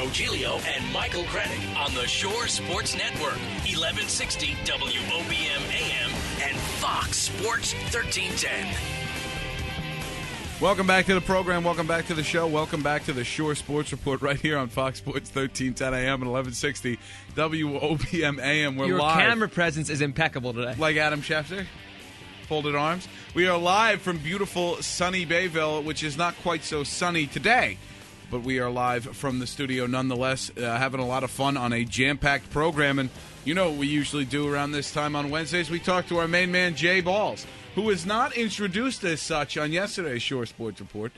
Joe Giglio and Michael Krennic on the Shore Sports Network, 1160 WOBM AM and Fox Sports 1310. Welcome back to the program. Welcome back to the show. Welcome back to the Shore Sports Report right here on Fox Sports 1310 AM and 1160 WOBM AM. We're Your live. Your camera presence is impeccable today. Like Adam Schefter. Folded arms. We are live from beautiful sunny Bayville, which is not quite so sunny today, but we are live from the studio nonetheless, having a lot of fun on a jam-packed program. And you know what we usually do around this time on Wednesdays? We talk to our main man, Jay Balls, who was not introduced as such on yesterday's Shore Sports Report.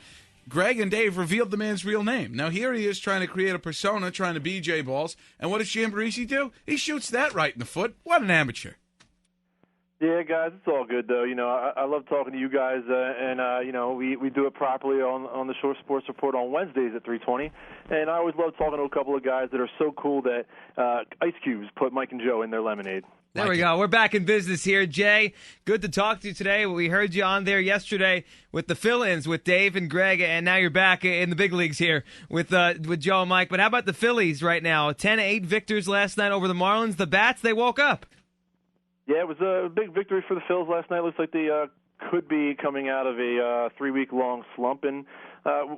Greg and Dave revealed the man's real name. Now here he is trying to create a persona, trying to be Jay Balls. And what does Jamboree do? He shoots that right in the foot. What an amateur. Yeah, guys, it's all good, though. You know, I love talking to you guys, and you know, we do it properly on the Shore Sports Report on Wednesdays at 3:20. And I always love talking to a couple of guys that are so cool that Ice Cubes put Mike and Joe in their lemonade. There we go. We're back in business here. Jay, good to talk to you today. We heard you on there yesterday with the fill-ins with Dave and Greg, and now you're back in the big leagues here with Joe and Mike. But how about the Phillies right now? 10-8 victors last night over the Marlins. The Bats, they woke up. Yeah, it was a big victory for the Phils last night. Looks like they could be coming out of a 3-week-long slump, and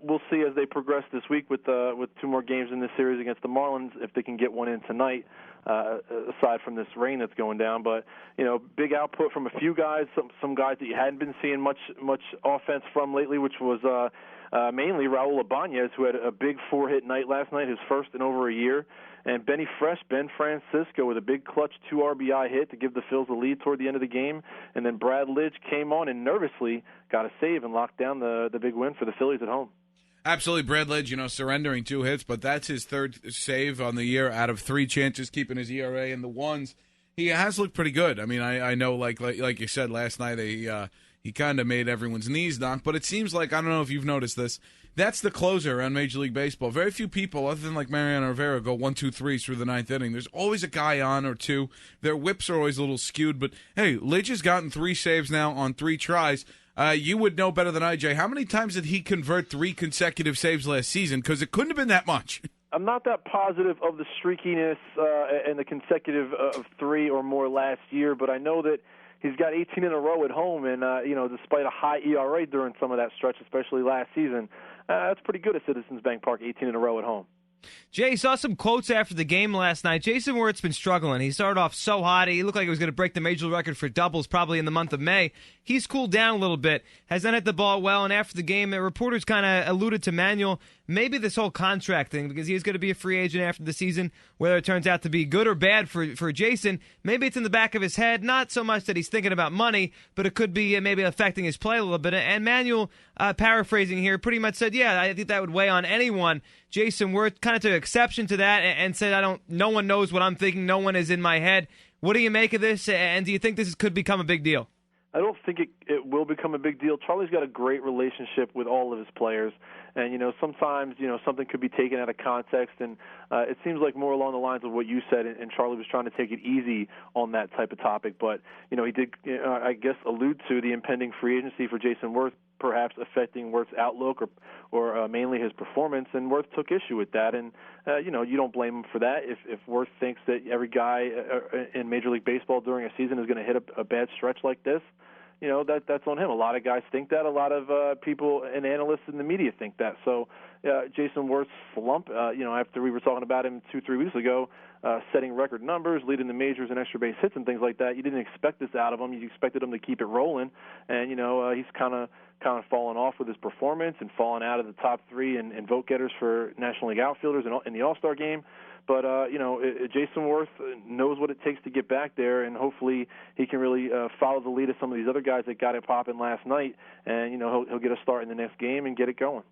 we'll see as they progress this week with 2 more games in this series against the Marlins if they can get one in tonight. Aside from this rain that's going down, but you know, big output from a few guys, some guys that you hadn't been seeing much offense from lately, which was mainly Raul Ibanez, who had a big 4-hit night last night, his first in over a year. And Ben Francisco with a big clutch 2 RBI hit to give the Phils the lead toward the end of the game. And then Brad Lidge came on and nervously got a save and locked down the big win for the Phillies at home. Absolutely, Brad Lidge, you know, surrendering 2 hits, but that's his 3rd save on the year out of 3 chances, keeping his ERA in the ones. He has looked pretty good. I mean, I know, like you said last night, he kind of made everyone's knees knock, but it seems like, I don't know if you've noticed this, that's the closer on Major League Baseball. Very few people, other than like Mariano Rivera, go 1, 2, 3 through the 9th inning. There's always a guy on or 2. Their whips are always a little skewed, but hey, Lidge has gotten 3 saves now on 3 tries. You would know better than I, Jay. How many times did he convert 3 consecutive saves last season? Because it couldn't have been that much. I'm not that positive of the streakiness and the consecutive of 3 or more last year, but I know that he's got 18 in a row at home, and you know, despite a high ERA during some of that stretch, especially last season, that's pretty good at Citizens Bank Park, 18 in a row at home. Jay, saw some quotes after the game last night. Jason Wirth's been struggling. He started off so hot. He looked like he was going to break the major league record for doubles probably in the month of May. He's cooled down a little bit, has not hit the ball well, and after the game, reporters kind of alluded to Manuel, maybe this whole contract thing, because he is going to be a free agent after the season, whether it turns out to be good or bad for Jason. Maybe it's in the back of his head, not so much that he's thinking about money, but it could be maybe affecting his play a little bit. And Manuel, paraphrasing here, pretty much said, yeah, I think that would weigh on anyone. Jason Wirth kind of took exception to that and said, no one knows what I'm thinking, no one is in my head. What do you make of this, and do you think this could become a big deal? I don't think it will become a big deal. Charlie's got a great relationship with all of his players, and you know, sometimes, you know, something could be taken out of context, and it seems like more along the lines of what you said, and Charlie was trying to take it easy on that type of topic. But you know, he did, I guess, allude to the impending free agency for Jason Wirth perhaps affecting Wirth's outlook or mainly his performance, and Wirth took issue with that. And you know, you don't blame him for that. If Wirth thinks that every guy in Major League Baseball during a season is going to hit a bad stretch like this, you know, that's on him. A lot of guys think that. A lot of people and analysts in the media think that. So Jason Wirth's slump, you know, after we were talking about him 2-3 weeks ago, setting record numbers, leading the majors in extra base hits and things like that, you didn't expect this out of him. You expected him to keep it rolling. And, you know, he's kind of fallen off with his performance and fallen out of the top 3 in vote getters for National League outfielders in the All-Star game. But, you know, Jason Wirth knows what it takes to get back there, and hopefully he can really follow the lead of some of these other guys that got it popping last night. And, you know, he'll get a start in the next game and get it going.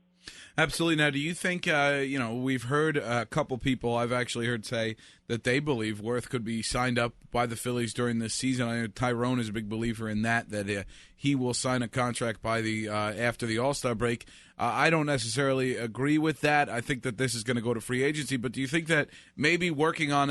Absolutely. Now, do you think, you know, we've heard a couple people I've actually heard say that they believe Wirth could be signed up by the Phillies during this season. I know Tyrone is a big believer in that he will sign a contract by the after the All-Star break. I don't necessarily agree with that. I think that this is going to go to free agency. But do you think that maybe working on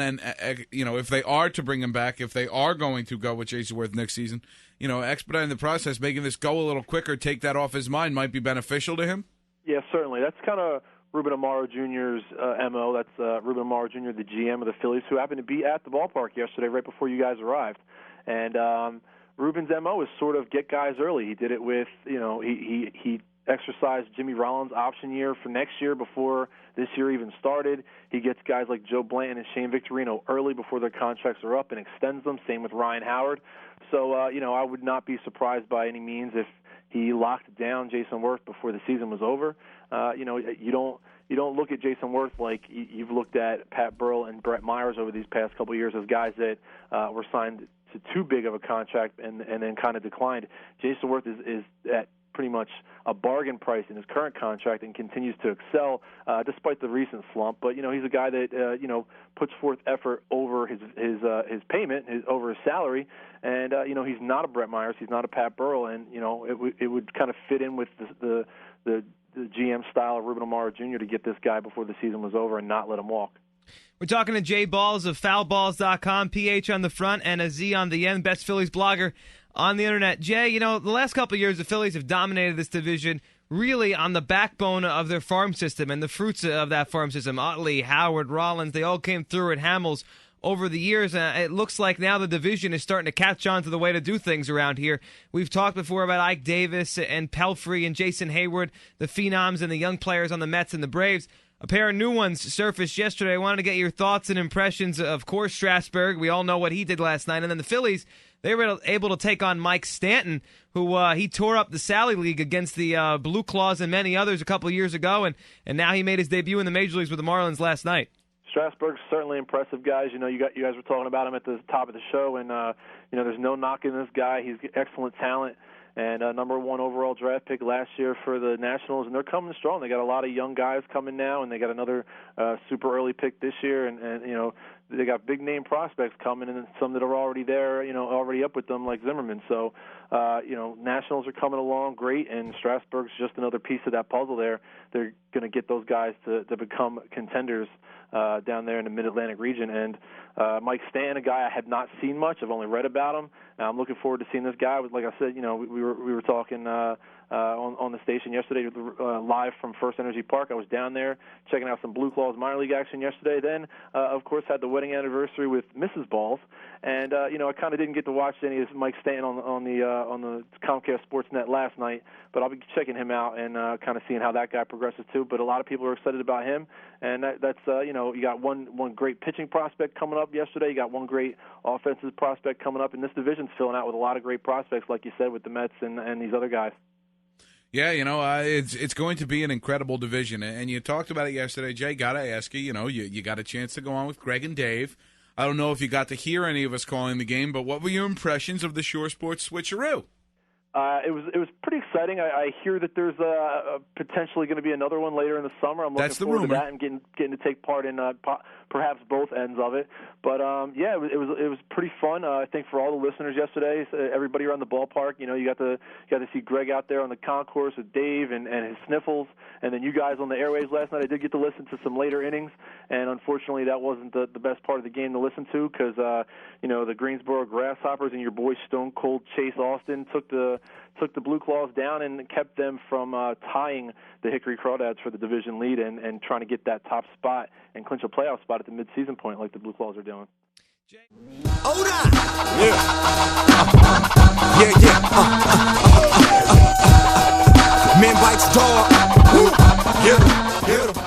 you know, if they are to bring him back, if they are going to go with Jason Wirth next season, you know, expediting the process, making this go a little quicker, take that off his mind might be beneficial to him? Yeah, certainly. That's kind of Ruben Amaro Jr.'s MO. That's Ruben Amaro Jr., the GM of the Phillies, who happened to be at the ballpark yesterday right before you guys arrived. And Ruben's MO is sort of get guys early. He did it with, he exercised Jimmy Rollins' option year for next year before this year even started. He gets guys like Joe Blanton and Shane Victorino early before their contracts are up and extends them. Same with Ryan Howard. So, I would not be surprised by any means if he locked down Jason Worth before the season was over. You don't look at Jason Worth like you've looked at Pat Burrell and Brett Myers over these past couple of years as guys that were signed to too big of a contract and then kind of declined. Jason Worth is at pretty much a bargain price in his current contract and continues to excel despite the recent slump. But he's a guy that puts forth effort over his payment, over his salary, and he's not a Brett Myers, he's not a Pat Burrell, and it would kind of fit in with the GM style of Ruben Amaro Jr. to get this guy before the season was over and not let him walk. We're talking to Jay Balls of PhoulBallz.com, PH on the front and a Z on the end, best Phillies blogger on the internet. Jay, the last couple of years the Phillies have dominated this division really on the backbone of their farm system and the fruits of that farm system. Utley, Howard, Rollins, they all came through at Hamels over the years. It looks like now the division is starting to catch on to the way to do things around here. We've talked before about Ike Davis and Pelfrey and Jason Hayward, the phenoms and the young players on the Mets and the Braves. A pair of new ones surfaced yesterday. I wanted to get your thoughts and impressions. Of course, Strasburg. We all know what he did last night. And then the Phillies, they were able to take on Mike Stanton, who he tore up the Sally League against the Blue Claws and many others a couple of years ago. And now he made his debut in the Major Leagues with the Marlins last night. Strasburg's certainly impressive, guys. You guys were talking about him at the top of the show, and there's no knocking this guy. He's excellent talent. And number 1 overall draft pick last year for the Nationals, and they're coming strong. They got a lot of young guys coming now, and they got another super early pick this year, and they got big name prospects coming, and some that are already there, already up with them like Zimmerman. So, Nationals are coming along great, and Strasburg's just another piece of that puzzle there. They're going to get those guys to become contenders down there in the Mid-Atlantic region. And Mike Stanton, a guy I have not seen much. I've only read about him. I'm looking forward to seeing this guy. Like I said, we were talking on the station yesterday live from First Energy Park. I was down there checking out some Blue Claws minor league action yesterday. Then, of course, had the wedding anniversary with Mrs. Balls, and I kind of didn't get to watch any of Mike Stanton on the Comcast Sportsnet last night, but I'll be checking him out and kind of seeing how that guy progresses too. But a lot of people are excited about him, and that's you got one great pitching prospect coming up yesterday. You got one great offensive prospect coming up, and this division's filling out with a lot of great prospects, like you said, with the Mets and these other guys. Yeah, it's going to be an incredible division, and you talked about it yesterday. Jay, got to ask you, you got a chance to go on with Greg and Dave. I don't know if you got to hear any of us calling the game, but what were your impressions of the Shore Sports switcheroo? It was pretty exciting. I hear that there's potentially going to be another one later in the summer. I'm looking forward to that and getting to take part in perhaps both ends of it. But it was pretty fun. I think for all the listeners yesterday, everybody around the ballpark, you got to see Greg out there on the concourse with Dave and his sniffles, and then you guys on the airwaves last night. I did get to listen to some later innings, and unfortunately that wasn't the best part of the game to listen to because the Greensboro Grasshoppers and your boy Stone Cold Chase Austin took the Blue Claws down and kept them from tying the Hickory Crawdads for the division lead and trying to get that top spot and clinch a playoff spot at the midseason point like the Blue Claws are doing. Hold on. Yeah. Man bites dog. Yeah.